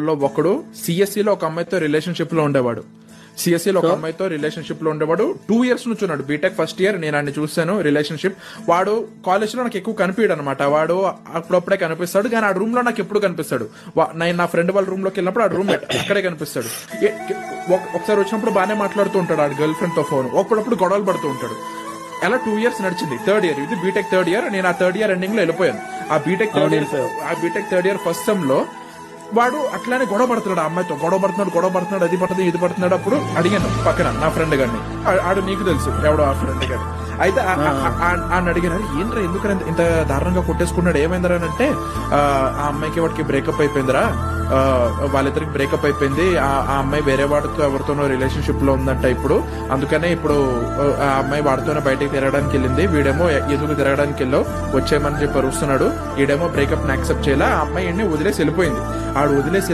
లో ఒకడు సిఎస్సిలో ఒక అమ్మాయితో రిలేషన్షిప్ లో ఉండేవాడు. సిఎస్సిలో ఒక అమ్మాయితో రిలేషన్షిప్ లో ఉండేవాడు. 2 years నుంచి ఉన్నాడు. BTech first year. నేను ఆయన చూశాను రిలేషన్షిప్. వాడు కాలేజ్ లో నాకు ఎక్కువ కనిపించాడు అనమాట. వాడు అప్పుడప్పుడే కనిపిస్తాడు, కానీ ఆ రూమ్ లో నాకు ఎప్పుడు కనిపిస్తాడు. నేను నా ఫ్రెండ్ వాళ్ళ రూమ్ లోకి వెళ్ళినప్పుడు ఆ రూమ్ అక్కడే కనిపిస్తాడు. ఒకసారి వచ్చినప్పుడు బాగానే మాట్లాడుతూ ఉంటాడు ఆ గర్ల్ ఫ్రెండ్ తో ఫోన్. అప్పుడప్పుడు గొడవలు పడుతూ ఉంటాడు. అలా 2 years నడిచింది. 3rd year ఇది బీటెక్ 3rd year. నేను ఆ 3rd year ఎండింగ్ లో వెళ్ళిపోయాను. ఆ BTech 3rd year first sem లో వాడు అట్లానే గొడవ పడుతున్నాడు. ఆ అమ్మాయితో గొడవ పడుతున్నాడు, అది పడుతుంది ఇది పడుతున్నాడు. అప్పుడు అడిగాను పక్కన నా ఫ్రెండ్ గారిని, ఆడు నీకు తెలుసు ఎవడో ఆ ఫ్రెండ్ గారు. అయితే ఆయన అడిగినారు, ఏంట్రా ఎందుకు ఇంత దారుణంగా కొట్టేసుకున్నాడు, ఏమైందిరా అంటే ఆ అమ్మాయికి వాడికి బ్రేకప్ అయిపోయిందిరా, వాళ్ళిద్దరికి బ్రేకప్ అయిపోయింది. ఆ అమ్మాయి వేరే వాడితో ఎవరితోనో రిలేషన్షిప్ లో ఉందంట ఇప్పుడు. అందుకనే ఇప్పుడు ఆ అమ్మాయి వాడితోనే బయటకు తిరగడానికి వెళ్ళింది. వీడేమో ఎందుకు తిరగడానికి వెళ్ళావు, వచ్చేయమని చెప్పి అరుస్తున్నాడు. వీడేమో బ్రేకప్ ని యాక్సెప్ట్ చేయాల. ఆ అమ్మాయి వదిలేసి వెళ్ళిపోయింది. ఆడు వదిలేసి